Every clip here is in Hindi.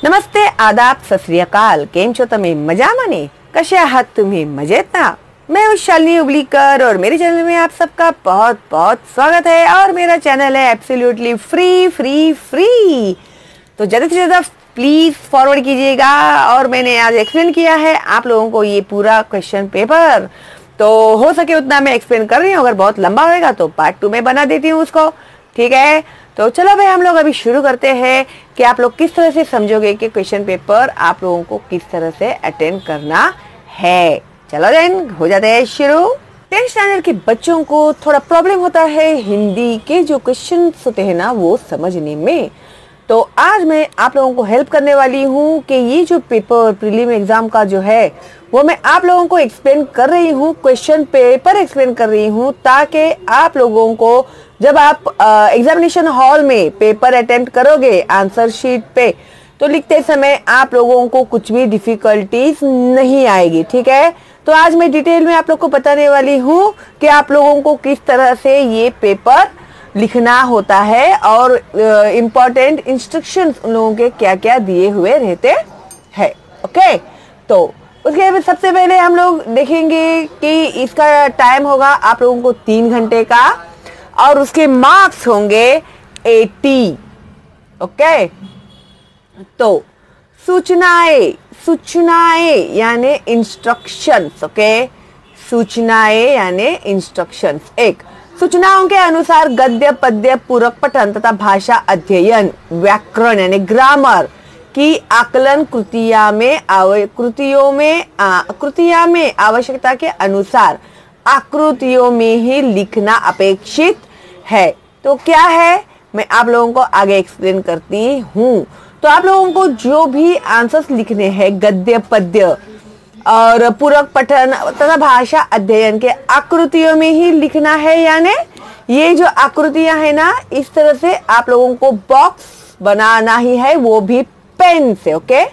नमस्ते, आदाब, सत श्री अकाल। केम छो तमे? मजामा ने? कशे आहात तुम्ही? मजेत ना? मैं हूँ शालिनी उबलीकर और मेरे चैनल में आप सबका बहुत बहुत स्वागत है। और मेरा चैनल है एब्सोल्युटली फ्री फ्री फ्री, तो ज़्यादा से ज़्यादा प्लीज़ फॉरवर्ड कीजिएगा। और मैंने आज एक्सप्लेन किया है आप लोगों को ये पूरा क्वेश्चन पेपर, तो हो सके उतना मैं एक्सप्लेन कर रही हूँ। अगर बहुत लंबा होएगा तो पार्ट 2 में बना देती हूँ उसको, ठीक है। तो चलो भाई, हम लोग अभी शुरू करते हैं कि आप लोग किस तरह से समझोगे कि क्वेश्चन पेपर आप लोगों को किस तरह से अटेंड करना है। चलो देन हो जाते हैं शुरू। 10th स्टैंडर्ड के बच्चों को थोड़ा प्रॉब्लम होता है हिंदी के जो क्वेश्चन होते हैं ना वो समझने में। तो आज मैं आप लोगों को हेल्प करने वाली हूँ कि ये जो पेपर प्रीलिम एग्जाम का जो है वो मैं आप लोगों को एक्सप्लेन कर रही हूँ, क्वेश्चन पेपर एक्सप्लेन कर रही हूँ, ताकि आप लोगों को जब आप एग्जामिनेशन हॉल में पेपर अटेम्प्ट करोगे आंसर शीट पे, तो लिखते समय आप लोगों को कुछ भी डिफिकल्टीज नहीं आएगी, ठीक है। तो आज मैं डिटेल में आप लोग को बताने वाली हूँ कि आप लोगों को किस तरह से ये पेपर लिखना होता है और इम्पोर्टेंट इंस्ट्रक्शंस उन लोगों के क्या क्या दिए हुए रहते हैं, ओके। तो उसके बाद सबसे पहले हम लोग देखेंगे कि इसका टाइम होगा आप लोगों को 3 घंटे का और उसके मार्क्स होंगे 80, ओके। तो सूचनाएं यानी इंस्ट्रक्शंस, ओके। सूचनाएं यानी इंस्ट्रक्शंस। एक, सूचनाओं के अनुसार गद्य, पद्य, पूरक पठन तथा भाषा अध्ययन, व्याकरण यानी ग्रामर की आकलन कृतियों में आवश्यकता के अनुसार आकृतियों में ही लिखना अपेक्षित है। तो क्या है मैं आप लोगों को आगे एक्सप्लेन करती हूँ। तो आप लोगों को जो भी आंसर्स लिखने हैं गद्य, पद्य और पूरक पठन तथा भाषा अध्ययन के आकृतियों में ही लिखना है। यानी ये जो आकृतियां है ना, इस तरह से आप लोगों को बॉक्स बनाना ही है, वो भी पेन से, ओके।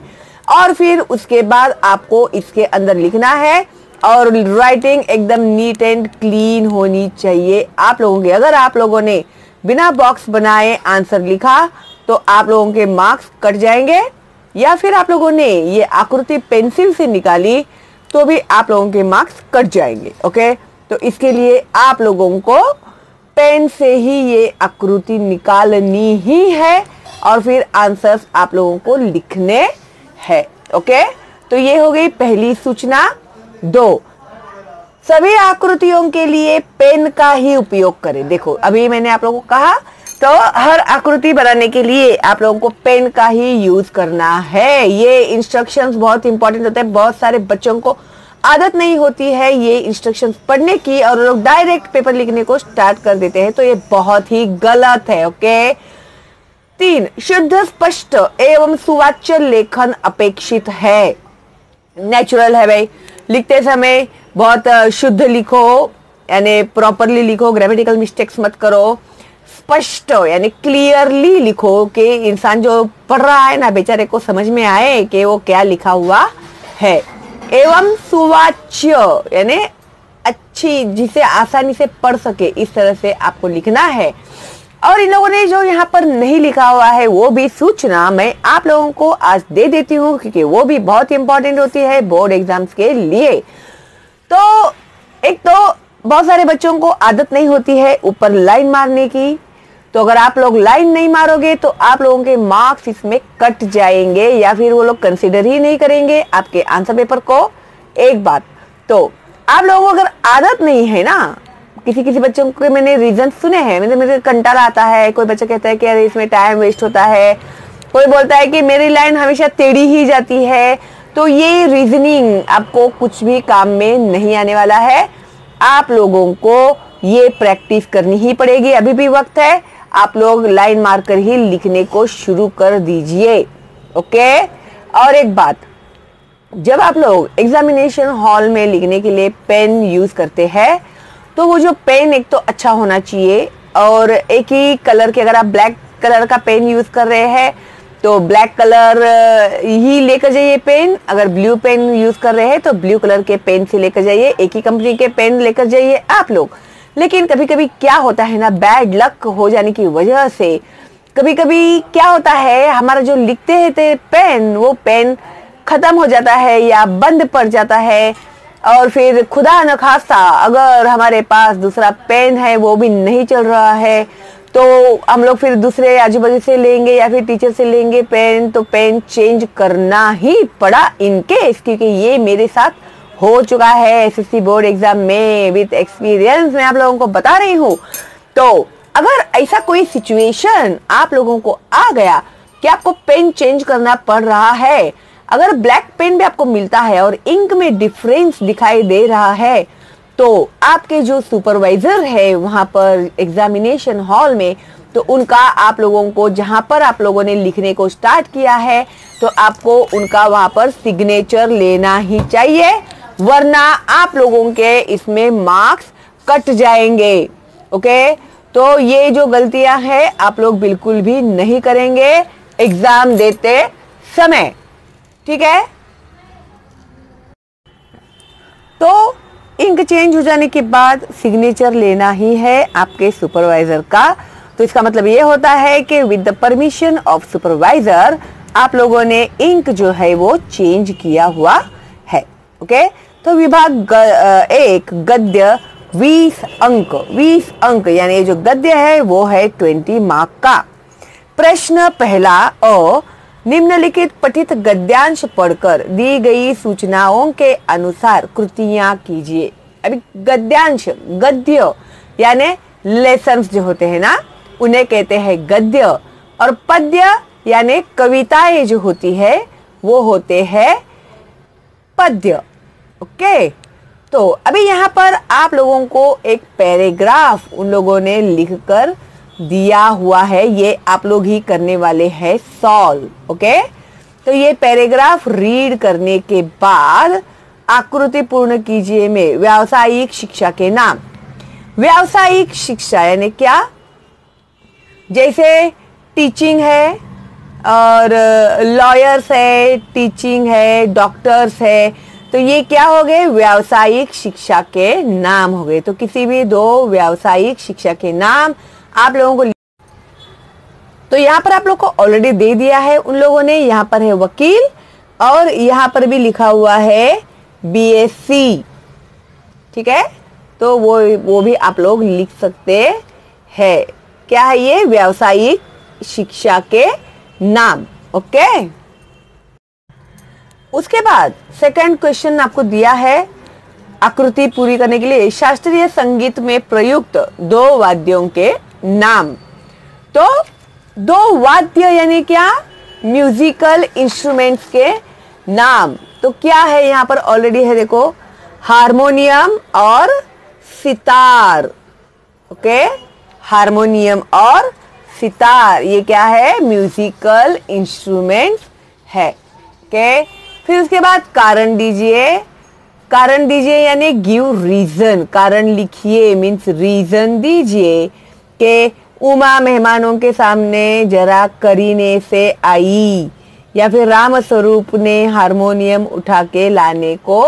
और फिर उसके बाद आपको इसके अंदर लिखना है और राइटिंग एकदम नीट एंड क्लीन होनी चाहिए आप लोगों की। अगर आप लोगों ने बिना बॉक्स बनाए आंसर लिखा तो आप लोगों के मार्क्स कट जाएंगे, या फिर आप लोगों ने ये आकृति पेंसिल से निकाली तो भी आप लोगों के मार्क्स कट जाएंगे, ओके। तो इसके लिए आप लोगों को पेन से ही ये आकृति निकालनी ही है और फिर आंसर्स आप लोगों को लिखने हैं, ओके। तो ये हो गई पहली सूचना। 2, सभी आकृतियों के लिए पेन का ही उपयोग करें। देखो अभी मैंने आप लोगों को कहा, तो हर आकृति बनाने के लिए आप लोगों को पेन का ही यूज करना है। ये इंस्ट्रक्शंस बहुत इंपॉर्टेंट होते हैं। बहुत सारे बच्चों को आदत नहीं होती है ये इंस्ट्रक्शंस पढ़ने की और लोग डायरेक्ट पेपर लिखने को स्टार्ट कर देते हैं, तो ये बहुत ही गलत है, ओके। 3, शुद्ध, स्पष्ट एवं सुवाच्य लेखन अपेक्षित है। नेचुरल है भाई, लिखते समय बहुत शुद्ध लिखो, यानी प्रॉपरली लिखो, ग्रामेटिकल मिस्टेक्स मत करो। स्पष्ट यानी क्लियरली लिखो कि इंसान जो पढ़ रहा है ना बेचारे को समझ में आए कि वो क्या लिखा हुआ है। एवं सुवाच्य यानी अच्छी, जिसे आसानी से पढ़ सके, इस तरह से आपको लिखना है। और इन लोगों ने जो यहाँ पर नहीं लिखा हुआ है वो भी सूचना मैं आप लोगों को आज दे देती हूँ, क्योंकि वो भी बहुत इंपॉर्टेंट होती है बोर्ड एग्जाम्स के लिए। तो एक तो बहुत सारे बच्चों को आदत नहीं होती है ऊपर लाइन मारने की, तो अगर आप लोग लाइन नहीं मारोगे तो आप लोगों के मार्क्स इसमें कट जाएंगे या फिर वो लोग कंसीडर ही नहीं करेंगे आपके आंसर पेपर को। एक बात, तो आप लोगों को अगर आदत नहीं है ना, किसी बच्चों के मैंने रीजन सुने हैं, मेरे कंटाला आता है, कोई बच्चा कहता है कि अरे इसमें टाइम वेस्ट होता है, कोई बोलता है कि मेरी लाइन हमेशा टेढ़ी ही जाती है। तो ये रीजनिंग आपको कुछ भी काम में नहीं आने वाला है। आप लोगों को ये प्रैक्टिस करनी ही पड़ेगी, अभी भी वक्त है। आप लोग लाइन मारकर ही लिखने को शुरू कर दीजिए, ओके। और एक बात, जब आप लोग एग्जामिनेशन हॉल में लिखने के लिए पेन यूज करते हैं तो वो जो पेन एक तो अच्छा होना चाहिए और एक ही कलर के, अगर आप ब्लैक कलर का पेन यूज कर रहे हैं तो ब्लैक कलर ही लेकर जाइए पेन। अगर ब्लू पेन यूज कर रहे हैं तो ब्लू कलर के पेन से लेकर जाइए, एक ही कंपनी के पेन लेकर जाइए आप लोग। लेकिन कभी कभी क्या होता है ना, बैड लक हो जाने की वजह से कभी कभी क्या होता है, हमारा जो लिखते हैं पेन, वो पेन खत्म हो जाता है या बंद पड़ जाता है, और फिर खुदा न खास्ता अगर हमारे पास दूसरा पेन है वो भी नहीं चल रहा है, तो हम लोग फिर दूसरे आजू बाजू से लेंगे या फिर टीचर से लेंगे पेन, तो पेन चेंज करना ही पड़ा इन केस, क्योंकि ये मेरे साथ हो चुका है एसएससी बोर्ड एग्जाम में विद एक्सपीरियंस, मैं आप लोगों को बता रही हूँ। तो अगर ऐसा कोई सिचुएशन आप लोगों को आ गया कि आपको पेन चेंज करना पड़ रहा है, अगर ब्लैक पेन भी आपको मिलता है और इंक में डिफरेंस दिखाई दे रहा है, तो आपके जो सुपरवाइजर है वहां पर एग्जामिनेशन हॉल में, तो उनका आप लोगों को, जहां पर आप लोगों ने लिखने को स्टार्ट किया है, तो आपको उनका वहां पर सिग्नेचर लेना ही चाहिए, वरना आप लोगों के इसमें मार्क्स कट जाएंगे। ओके, तो ये जो गलतियां हैं आप लोग बिल्कुल भी नहीं करेंगे एग्जाम देते समय, ठीक है। तो इंक चेंज हो जाने के बाद सिग्नेचर लेना ही है आपके सुपरवाइजर का। तो इसका मतलब ये होता है कि with the permission of supervisor आप लोगों ने इंक जो है वो चेंज किया हुआ है। ओके, तो विभाग एक गद्य 20 अंक यानी जो गद्य है वो है 20 मार्क का। प्रश्न पहला, निम्नलिखित पठित गद्यांश पढ़कर दी गई सूचनाओं के अनुसार कृतियां कीजिए। अभी गद्यांश, गद्य यानी लेसन्स जो होते हैं ना, उन्हें कहते हैं गद्य, और पद्य यानी कविताएं जो होती है वो होते हैं पद्य। ओके, तो अभी यहाँ पर आप लोगों को एक पैराग्राफ उन लोगों ने लिखकर दिया हुआ है, ये आप लोग ही करने वाले हैं सॉल्व। ओके, तो ये पैराग्राफ रीड करने के बाद आकृति पूर्ण कीजिए में व्यावसायिक शिक्षा के नाम। व्यावसायिक शिक्षा यानी क्या, जैसे टीचिंग है और लॉयर्स है, टीचिंग है, डॉक्टर्स है, तो ये क्या हो गए, व्यावसायिक शिक्षा के नाम हो गए। तो किसी भी दो व्यावसायिक शिक्षा के नाम आप लोगों को, तो यहाँ पर आप लोग को ऑलरेडी दे दिया है उन लोगों ने। यहाँ पर है वकील और यहाँ पर भी लिखा हुआ है बीएससी, ठीक है। तो वो भी आप लोग लिख सकते हैं। क्या है ये, व्यावसायिक शिक्षा के नाम। ओके, उसके बाद सेकंड क्वेश्चन आपको दिया है आकृति पूरी करने के लिए, शास्त्रीय संगीत में प्रयुक्त दो वाद्यों के नाम। तो दो वाद्य यानी क्या, म्यूजिकल इंस्ट्रूमेंट्स के नाम। तो क्या है यहाँ पर ऑलरेडी है, देखो, हारमोनियम और सितार। ओके, हारमोनियम और सितार, ये क्या है, म्यूजिकल इंस्ट्रूमेंट्स है। ओके, फिर उसके बाद कारण दीजिए। कारण दीजिए यानी गिव रीजन, कारण लिखिए मीन्स रीजन दीजिए कि उमा मेहमानों के सामने जरा करीने से आई, या फिर राम स्वरूप ने हारमोनियम उठा के लाने को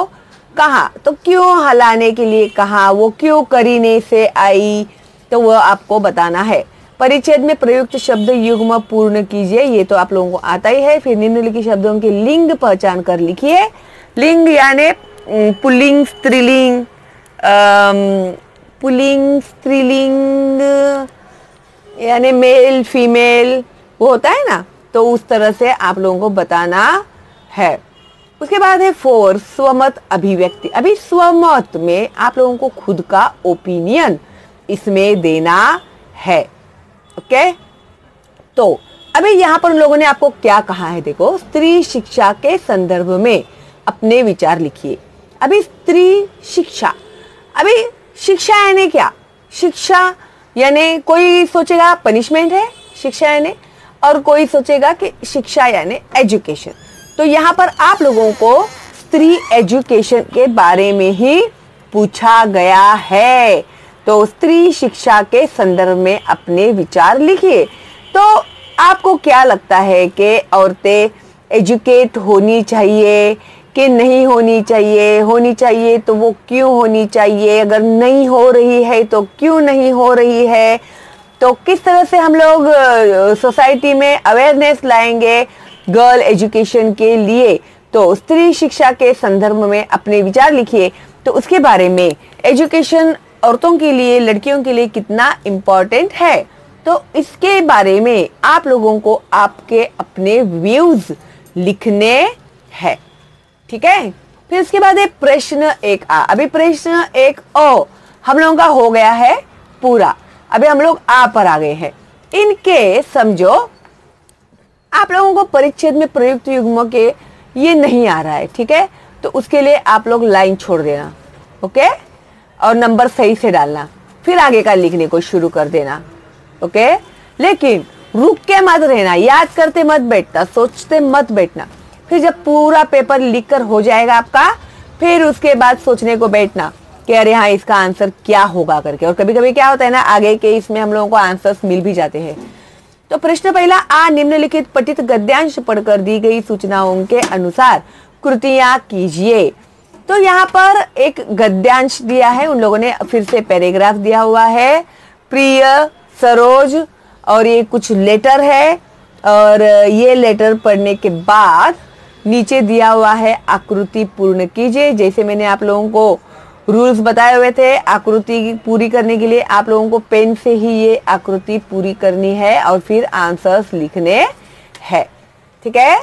कहा। तो क्यों हलाने के लिए कहा, वो क्यों करीने से आई, तो वो आपको बताना है। परिच्छेद में प्रयुक्त शब्द युग्म पूर्ण कीजिए, ये तो आप लोगों को आता ही है। फिर निम्नलिखित शब्दों के लिंग पहचान कर लिखिए। लिंग यानी पुल्लिंग, स्त्रीलिंग, पुल्लिंग, स्त्रीलिंग यानी मेल फीमेल, वो होता है ना, तो उस तरह से आप लोगों को बताना है। उसके बाद है 4 स्वमत अभिव्यक्ति। अभी स्वमत में आप लोगों को खुद का ओपिनियन इसमें देना है। ओके, तो अभी यहाँ पर लोगों ने आपको क्या कहा है, देखो, स्त्री शिक्षा के संदर्भ में अपने विचार लिखिए। अभी स्त्री शिक्षा, अभी शिक्षा यानी क्या, शिक्षा यानी कोई सोचेगा पनिशमेंट है शिक्षा यानी, और कोई सोचेगा कि शिक्षा यानी एजुकेशन। तो यहाँ पर आप लोगों को स्त्री एजुकेशन के बारे में ही पूछा गया है। तो स्त्री शिक्षा के संदर्भ में अपने विचार लिखिए। तो आपको क्या लगता है कि औरतें एजुकेट होनी चाहिए कि नहीं होनी चाहिए, होनी चाहिए तो वो क्यों होनी चाहिए, अगर नहीं हो रही है तो क्यों नहीं हो रही है, तो किस तरह से हम लोग सोसाइटी में अवेयरनेस लाएंगे गर्ल एजुकेशन के लिए, तो स्त्री शिक्षा के संदर्भ में अपने विचार लिखिए। तो उसके बारे में एजुकेशन औरतों के लिए, लड़कियों के लिए कितना इम्पोर्टेंट है, तो इसके बारे में आप लोगों को आपके अपने व्यूज लिखने हैं। ठीक है, फिर उसके बाद एक प्रश्न 1A। अभी प्रश्न 1O हम लोगों का हो गया है पूरा, अभी हम लोग आ पर आ गए हैं। इनके समझो आप लोगों को परिच्छेद में प्रयुक्त युग्म के ये नहीं आ रहा है, ठीक है, तो उसके लिए आप लोग लाइन छोड़ देना, ओके, और नंबर सही से डालना, फिर आगे का लिखने को शुरू कर देना, ओके। लेकिन रुक के मत रहना, याद करते मत बैठना, सोचते मत बैठना। फिर जब पूरा पेपर लिख कर हो जाएगा आपका, फिर उसके बाद सोचने को बैठना कि अरे हाँ इसका आंसर क्या होगा करके। और कभी कभी क्या होता है ना, आगे के इसमें हम लोगों को आंसर्स मिल भी जाते हैं। तो प्रश्न पहला आ, निम्नलिखित पठित गद्यांश पढ़कर दी गई सूचनाओं के अनुसार कृतियां कीजिए। तो यहाँ पर एक गद्यांश दिया है, उन लोगों ने फिर से पैराग्राफ दिया हुआ है, प्रिय सरोज, और ये कुछ लेटर है, और ये लेटर पढ़ने के बाद नीचे दिया हुआ है आकृति पूर्ण कीजिए। जैसे मैंने आप लोगों को रूल्स बताए हुए थे, आकृति पूरी करने के लिए आप लोगों को पेन से ही ये आकृति पूरी करनी है और फिर आंसर्स लिखने हैं, ठीक है।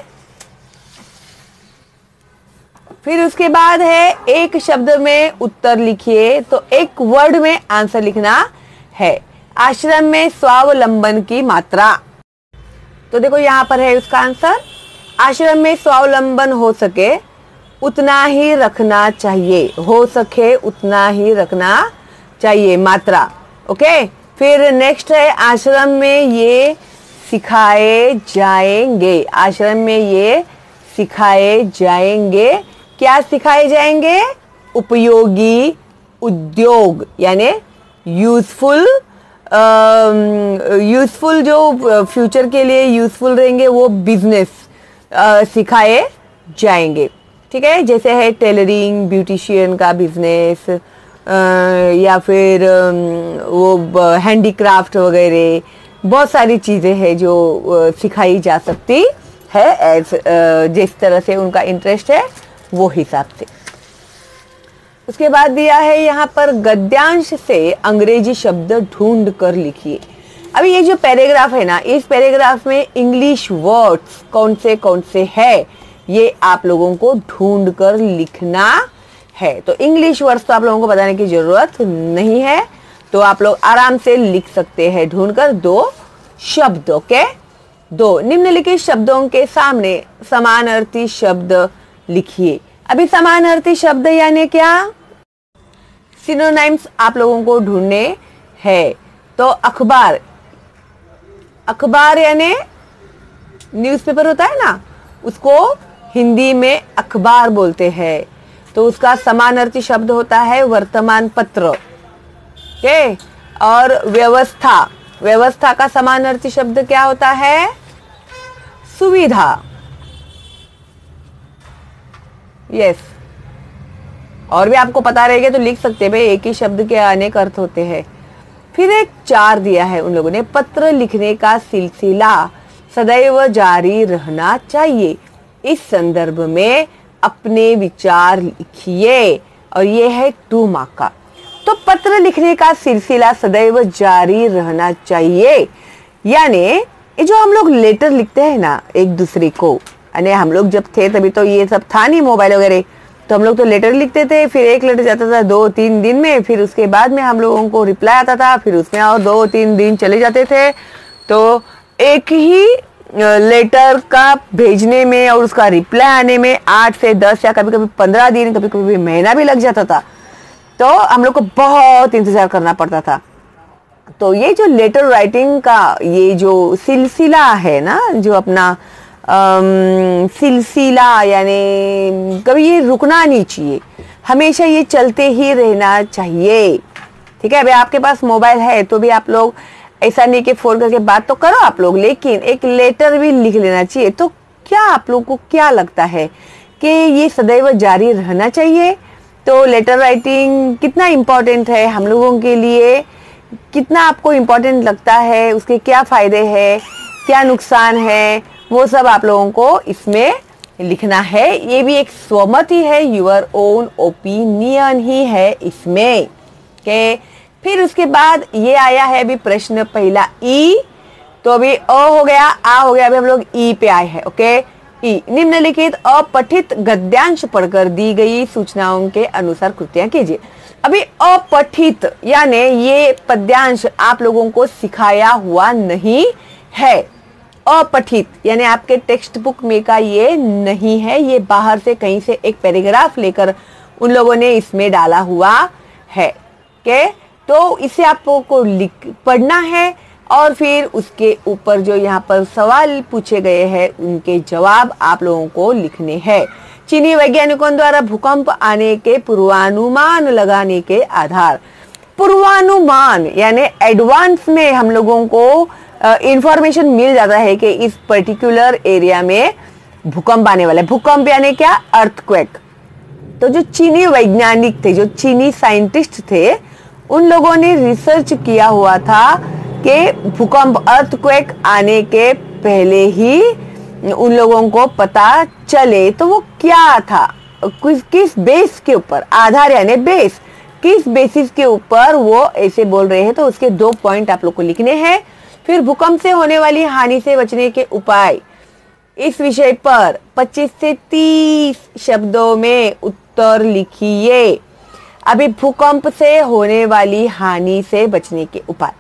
फिर उसके बाद है एक शब्द में उत्तर लिखिए, तो एक वर्ड में आंसर लिखना है। आश्रम में स्वावलंबन की मात्रा, तो देखो यहाँ पर है उसका आंसर, आश्रम में स्वावलंबन हो सके उतना ही रखना चाहिए, हो सके उतना ही रखना चाहिए, मात्रा, ओके। फिर नेक्स्ट है आश्रम में ये सिखाए जाएंगे, आश्रम में ये सिखाए जाएंगे, क्या सिखाए जाएंगे, उपयोगी उद्योग, यानी यूजफुल, यूजफुल जो फ्यूचर के लिए यूजफुल रहेंगे वो बिजनेस सिखाए जाएंगे, ठीक है। जैसे है टेलरिंग, ब्यूटिशियन का बिजनेस, या फिर वो हैंडीक्राफ्ट वगैरह, बहुत सारी चीज़ें हैं जो सिखाई जा सकती है, जिस तरह से उनका इंटरेस्ट है वो हिसाब से। उसके बाद दिया है यहाँ पर गद्यांश से अंग्रेजी शब्द ढूंढ कर लिखिए। अभी ये जो पैराग्राफ है ना, इस पैराग्राफ में इंग्लिश वर्ड्स कौन से है ये आप लोगों को ढूंढ कर लिखना है। तो इंग्लिश वर्ड्स तो आप लोगों को बताने की जरूरत नहीं है, तो आप लोग आराम से लिख सकते हैं ढूंढकर 2 शब्द, ओके। 2 निम्नलिखित शब्दों के सामने समानार्थी शब्द लिखिए। अभी समानार्थी शब्द यानी क्या, सिनोनिम्स आप लोगों को ढूंढने हैं। तो अखबार, अखबार यानी न्यूज़पेपर होता है ना, उसको हिंदी में अखबार बोलते हैं, तो उसका समानार्थी शब्द होता है वर्तमान पत्र, ओके। और व्यवस्था, व्यवस्था का समानार्थी शब्द क्या होता है, सुविधा, यस। और भी आपको पता रहेगा तो लिख सकते हैं भाई, एक ही शब्द के अनेक अर्थ होते हैं। फिर एक 4 दिया है उन लोगों ने, पत्र लिखने का सिलसिला सदैव जारी रहना चाहिए, इस संदर्भ में अपने विचार लिखिए, और ये है 2 मार्क का। तो पत्र लिखने का सिलसिला सदैव जारी रहना चाहिए, यानी ये जो हम लोग लेटर लिखते हैं ना एक दूसरे को, यानी हम लोग जब थे तभी तो ये सब था नहीं मोबाइल वगैरह, तो हम लोग तो लेटर लिखते थे, फिर एक लेटर जाता था 2-3 दिन में, फिर उसके बाद में हम लोगों को रिप्लाई आता था, फिर उसमें और 2-3 दिन चले जाते थे। तो एक ही लेटर का भेजने में और उसका रिप्लाई आने में 8 से 10 या कभी कभी 15 दिन, कभी कभी महीना भी लग जाता था, तो हम लोग को बहुत इंतजार करना पड़ता था। तो ये जो लेटर राइटिंग का ये जो सिलसिला है ना, जो अपना सिलसिला, यानी कभी ये रुकना नहीं चाहिए, हमेशा ये चलते ही रहना चाहिए, ठीक है। अभी आपके पास मोबाइल है तो भी आप लोग ऐसा नहीं कि फोन करके बात तो करो आप लोग, लेकिन एक लेटर भी लिख लेना चाहिए। तो क्या आप लोग को क्या लगता है कि ये सदैव जारी रहना चाहिए? तो लेटर राइटिंग कितना इम्पोर्टेंट है हम लोगों के लिए, कितना आपको इम्पोर्टेंट लगता है, उसके क्या फायदे हैं, क्या नुकसान है, वो सब आप लोगों को इसमें लिखना है। ये भी एक स्वमत ही है, यूर ओन ओपिनियन ही है इसमें। ओके, फिर उसके बाद ये आया है अभी प्रश्न पहला ई, तो अभी अ हो गया, आ हो गया, अभी हम लोग ई पे आए हैं। ओके, ई, निम्नलिखित अपठित गद्यांश पढ़कर दी गई सूचनाओं के अनुसार कृतियां कीजिए। अभी अपठित यानी ये पद्यांश आप लोगों को सिखाया हुआ नहीं है। अपठित यानी आपके टेक्स्ट बुक में का ये नहीं है, ये बाहर से कहीं से एक पैराग्राफ लेकर उन लोगों ने इसमें डाला हुआ है। ओके, तो इसे आपको पढ़ना है और फिर उसके ऊपर जो यहाँ पर सवाल पूछे गए हैं उनके जवाब आप लोगों को लिखने हैं। चीनी वैज्ञानिकों द्वारा भूकंप आने के पूर्वानुमान लगाने के आधार। पूर्वानुमान यानी एडवांस में हम लोगों को इंफॉर्मेशन मिल जाता है कि इस पर्टिकुलर एरिया में भूकंप आने वाला है। भूकंप यानी क्या? अर्थक्वेक। तो जो चीनी वैज्ञानिक थे, जो चीनी साइंटिस्ट थे, उन लोगों ने रिसर्च किया हुआ था कि भूकंप अर्थक्वेक आने के पहले ही उन लोगों को पता चले। तो वो क्या था, किस बेस के ऊपर, आधार यानी बेस, किस बेसिस के ऊपर वो ऐसे बोल रहे हैं, तो उसके 2 पॉइंट आप लोग को लिखने हैं। फिर भूकंप से होने वाली हानि से बचने के उपाय, इस विषय पर 25 से 30 शब्दों में उत्तर लिखिए। अभी भूकंप से होने वाली हानि से बचने के उपाय,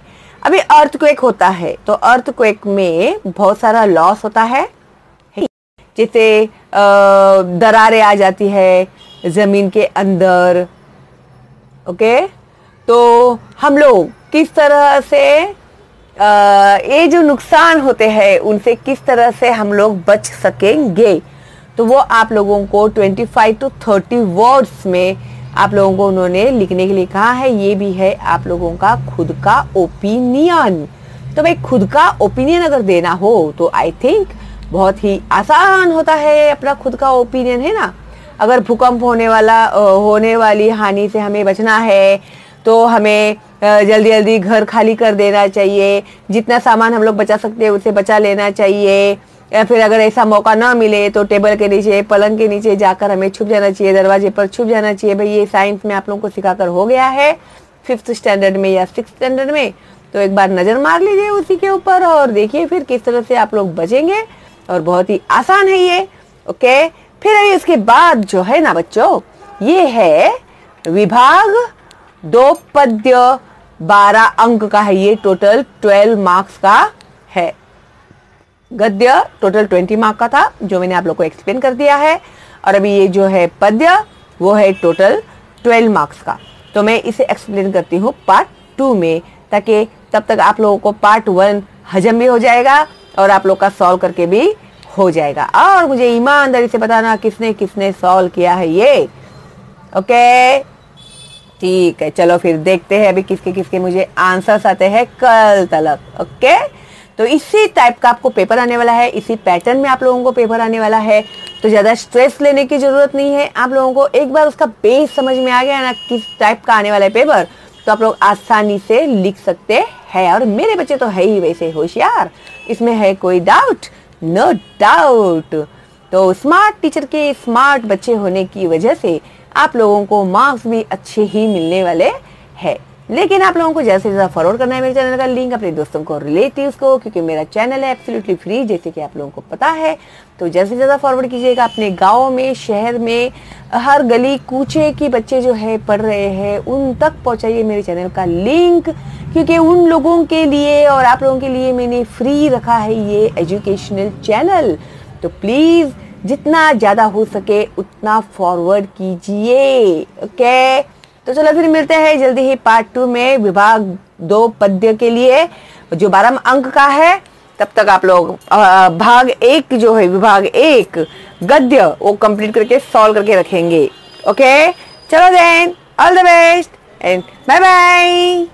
अभी अर्थक्वेक होता है तो अर्थक्वेक में बहुत सारा लॉस होता है, जैसे दरारें आ जाती है जमीन के अंदर। ओके, तो हम लोग किस तरह से ये जो नुकसान होते हैं उनसे किस तरह से हम लोग बच सकेंगे, तो वो आप लोगों को 25 to 30 वर्ड्स में आप लोगों को उन्होंने लिखने के लिए कहा है। ये भी है आप लोगों का खुद का ओपिनियन। तो भाई खुद का ओपिनियन अगर देना हो तो आई थिंक बहुत ही आसान होता है अपना खुद का ओपिनियन, है ना। अगर भूकंप होने वाली हानि से हमें बचना है तो हमें जल्दी जल्दी घर खाली कर देना चाहिए, जितना सामान हम लोग बचा सकते हैं उसे बचा लेना चाहिए, या फिर अगर ऐसा मौका ना मिले तो टेबल के नीचे, पलंग के नीचे जाकर हमें छुप जाना चाहिए, दरवाजे पर छुप जाना चाहिए। भाई ये साइंस में आप लोगों को सिखाकर हो गया है 5th स्टैंडर्ड में या 6th स्टैंडर्ड में, तो एक बार नजर मार लीजिए उसी के ऊपर और देखिए फिर किस तरह से आप लोग बचेंगे, और बहुत ही आसान है ये। ओके, फिर अभी उसके बाद जो है ना बच्चों, ये है विभाग 2 पद्य 12 अंक का है, ये टोटल 12 मार्क्स का है। गद्य टोटल 20 मार्क का था जो मैंने आप लोग को एक्सप्लेन कर दिया है, और अभी ये जो है पद्य वो है टोटल 12 मार्क्स का। तो मैं इसे एक्सप्लेन करती हूँ पार्ट 2 में, ताकि तब तक आप लोगों को पार्ट 1 हजम भी हो जाएगा और आप लोग का सॉल्व करके भी हो जाएगा। और मुझे ईमानदारी से बताना किसने किसने सॉल्व किया है ये। ओके, ठीक है, चलो फिर देखते हैं अभी किसके किसके मुझे आंसर्स आते हैं कल तक। ओके, तो इसी टाइप का आपको पेपर आने वाला है, इसी पैटर्न में आप लोगों को पेपर आने वाला है, तो ज़्यादा स्ट्रेस लेने की ज़रूरत नहीं है। आप लोगों को एक बार उसका बेस समझ में आ गया ना किस टाइप का आने वाला है पेपर, तो आप लोग आसानी से लिख सकते हैं। और मेरे बच्चे तो है ही वैसे होशियार, इसमें है कोई डाउट? No doubt. तो स्मार्ट टीचर के स्मार्ट बच्चे होने की वजह से आप लोगों को मार्क्स भी अच्छे ही मिलने वाले हैं। लेकिन आप लोगों को ज़्यादा से ज़्यादा फॉरवर्ड करना है मेरे चैनल का लिंक अपने दोस्तों को, रिलेटिव्स को, क्योंकि मेरा चैनल है एब्सोल्युटली फ्री जैसे कि आप लोगों को पता है। तो ज़्यादा से ज़्यादा फॉरवर्ड कीजिएगा अपने गाँव में, शहर में, हर गली कूचे की बच्चे जो है पढ़ रहे हैं उन तक पहुँचाइए मेरे चैनल का लिंक, क्योंकि उन लोगों के लिए और आप लोगों के लिए मैंने फ्री रखा है ये एजुकेशनल चैनल। तो प्लीज़ जितना ज़्यादा हो सके उतना फॉरवर्ड कीजिए। ओके, तो चलो फिर मिलते हैं जल्दी ही पार्ट 2 में विभाग 2 पद्य के लिए जो 12 अंक का है। तब तक आप लोग भाग 1 जो है विभाग 1 गद्य वो कंप्लीट करके सॉल्व करके रखेंगे। ओके, चलो then, all the best and bye bye.